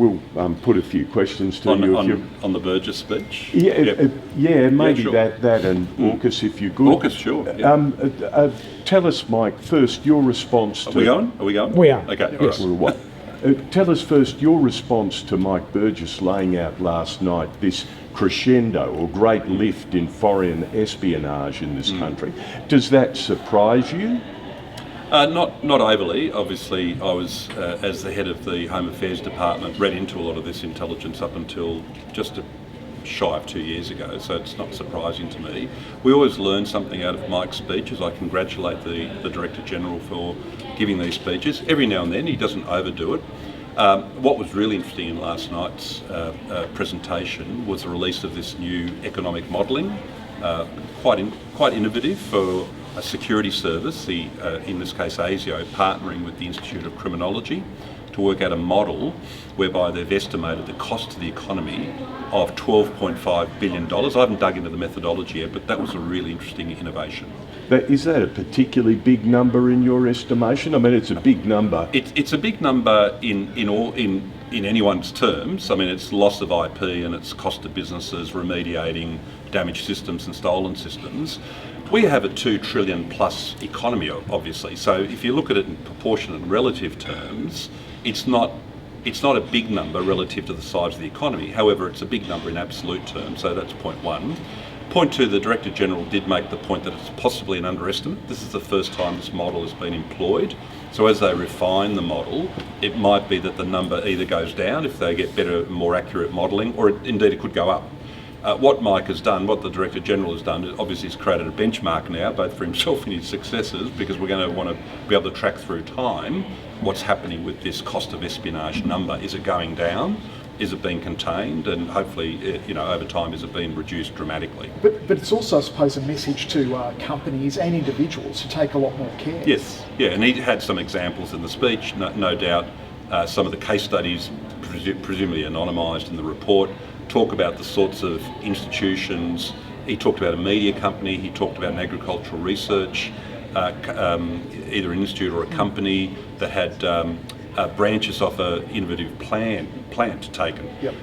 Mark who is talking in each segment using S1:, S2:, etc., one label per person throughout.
S1: We'll put a few questions to you.
S2: On the Burgess speech?
S1: Yeah, maybe
S2: sure.
S1: that and AUKUS if you could.
S2: AUKUS, sure. Yeah.
S1: Tell us, Mike, first your response to...
S2: Are we going?
S3: We are.
S2: Okay,
S1: Yes.
S2: all right.
S1: Tell us first your response to Mike Burgess laying out last night this crescendo or great lift in foreign espionage in this country. Does that surprise you?
S2: Not overly. Obviously, I was, as the head of the Home Affairs Department, read into a lot of this intelligence up until just shy of 2 years ago, so it's not surprising to me. We always learn something out of Mike's speeches. I congratulate the Director General for giving these speeches. Every now and then he doesn't overdo it. What was really interesting in last night's presentation was the release of this new economic modelling, quite innovative for a security service, in this case ASIO, partnering with the Institute of Criminology to work out a model whereby they've estimated the cost to the economy of $12.5 billion. I haven't dug into the methodology yet, but that was a really interesting innovation.
S1: Is that a particularly big number in your estimation? I mean, it's a big number.
S2: It's a big number in anyone's terms. I mean, it's loss of IP and it's cost to businesses remediating damaged systems and stolen systems. We have a $2 trillion plus economy, obviously. So if you look at it in proportionate and relative terms, it's not a big number relative to the size of the economy. However, it's a big number in absolute terms. So that's point one. Point two, the Director General did make the point that it's possibly an underestimate. This is the first time this model has been employed. So as they refine the model, it might be that the number either goes down if they get better, more accurate modelling, or indeed it could go up. What Mike has done, what the Director General has done, obviously he's created a benchmark now, both for himself and his successors, because we're going to want to be able to track through time what's happening with this cost of espionage number. Is it going down? Is it being contained? And hopefully, over time, is it being reduced dramatically?
S3: But it's also, I suppose, a message to companies and individuals to take a lot more care.
S2: Yes, yeah, and he had some examples in the speech, no doubt. Some of the case studies, presumably anonymised in the report, talk about the sorts of institutions. He talked about a media company, he talked about an agricultural research, either an institute or a company that had branches off an innovative plant taken.
S3: Yep.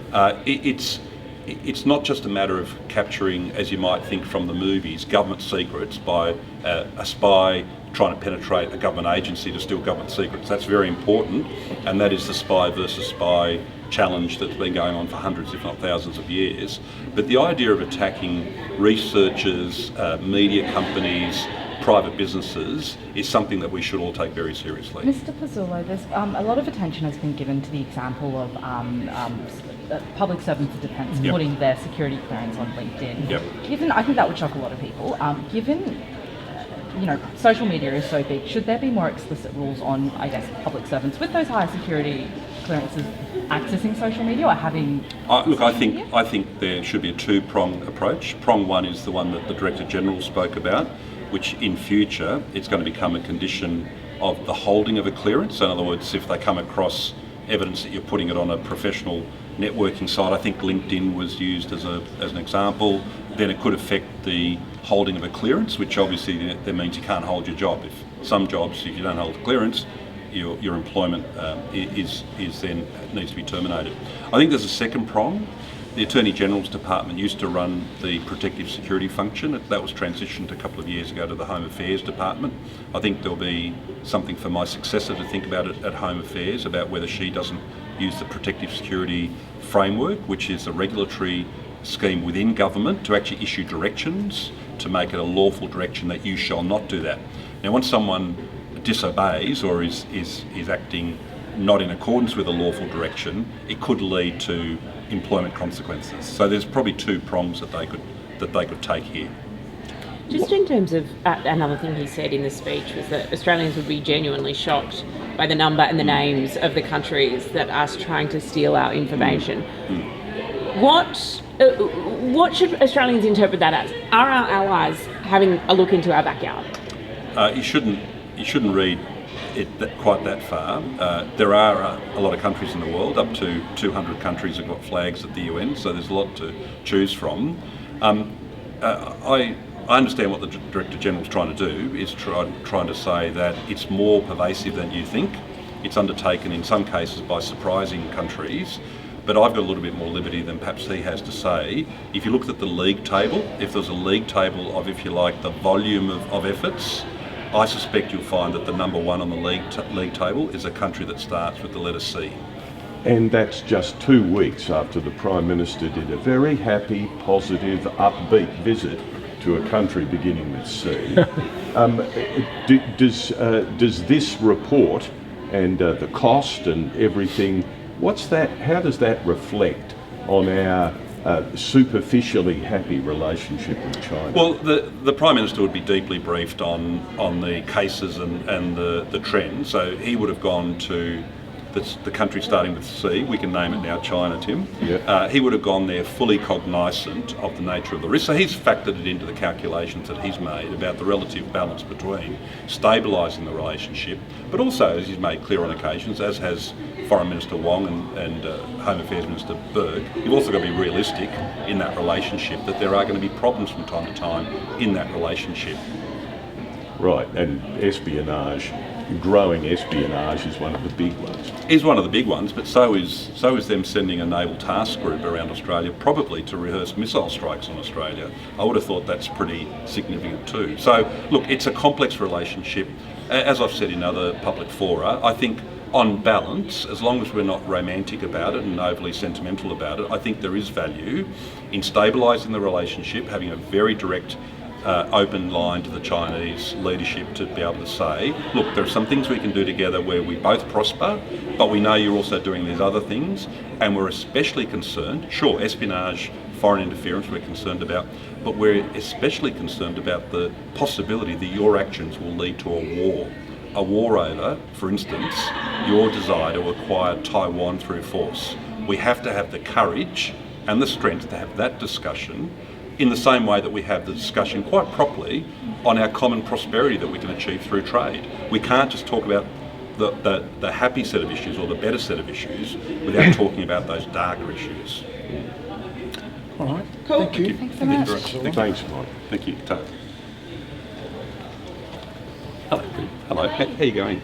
S2: It's not just a matter of capturing, as you might think from the movies, government secrets by a spy trying to penetrate a government agency to steal government secrets. That's very important, and that is the spy versus spy challenge that's been going on for hundreds, if not thousands of years. But the idea of attacking researchers, media companies, private businesses is something that we should all take very seriously.
S4: Mr. Pezzullo, there's a lot of attention has been given to the example of public servants of defence putting their security clearance on LinkedIn. Given, I think that would shock a lot of people. Given, social media is so big, should there be more explicit rules on, public servants with those higher security clearances accessing social media or having?
S2: I think there should be a two-prong approach. Prong one is the one that the Director General spoke about, which in future it's going to become a condition of the holding of a clearance. So in other words, if they come across evidence that you're putting it on a professional networking site, I think LinkedIn was used as an example, then it could affect the holding of a clearance, which obviously that means you can't hold your job. If some jobs, if you don't hold a clearance, your employment is then needs to be terminated. I think there's a second prong. The Attorney General's Department used to run the protective security function. That was transitioned a couple of years ago to the Home Affairs Department. I think there'll be something for my successor to think about it at Home Affairs, about whether she doesn't use the protective security framework, which is a regulatory scheme within government, to actually issue directions, to make it a lawful direction that you shall not do that. Now, once someone disobeys or is acting not in accordance with a lawful direction, it could lead to employment consequences. So there's probably two prongs that they could take here.
S5: Just in terms of another thing he said in the speech was that Australians would be genuinely shocked by the number and the names of the countries that are trying to steal our information. What should Australians interpret that as? Are our allies having a look into our backyard?
S2: You shouldn't read it quite that far. There are a lot of countries in the world, up to 200 countries have got flags at the UN, so there's a lot to choose from. I understand what the Director General's trying to do, is trying to say that it's more pervasive than you think. It's undertaken in some cases by surprising countries. But I've got a little bit more liberty than perhaps he has to say. If you looked at the league table, if there's a league table of, if you like, the volume of efforts, I suspect you'll find that the number one on the league table is a country that starts with the letter C.
S1: And that's just 2 weeks after the Prime Minister did a very happy, positive, upbeat visit to a country beginning with C. Does this report and the cost and everything, how does that reflect on our superficially happy relationship with China?
S2: Well, the Prime Minister would be deeply briefed on the cases and the trends. So he would have gone to the country starting with C, we can name it now China, Tim.
S1: Yep.
S2: He would have gone there fully cognisant of the nature of the risk. So he's factored it into the calculations that he's made about the relative balance between stabilising the relationship, but also, as he's made clear on occasions, as has Foreign Minister Wong and Home Affairs Minister Berg, you've also got to be realistic in that relationship, that there are going to be problems from time to time in that relationship.
S1: Right, and espionage, growing espionage is one of the big ones.
S2: Is one of the big ones, but so is them sending a naval task group around Australia, probably to rehearse missile strikes on Australia. I would have thought that's pretty significant too. So, look, it's a complex relationship. As I've said in other public fora, I think on balance, as long as we're not romantic about it and overly sentimental about it, I think there is value in stabilising the relationship, having a very direct open line to the Chinese leadership to be able to say, look, there are some things we can do together where we both prosper, but we know you're also doing these other things, and we're especially concerned, sure, espionage, foreign interference we're concerned about, but we're especially concerned about the possibility that your actions will lead to a war. A war over, for instance, your desire to acquire Taiwan through force. We have to have the courage and the strength to have that discussion in the same way that we have the discussion quite properly on our common prosperity that we can achieve through trade. We can't just talk about the happy set of issues or the better set of issues without talking about those darker issues.
S3: All right.
S5: Cool.
S3: Thank you.
S4: Thanks so much.
S1: Thanks, Mike.
S2: Thank you. Hello. How are you going?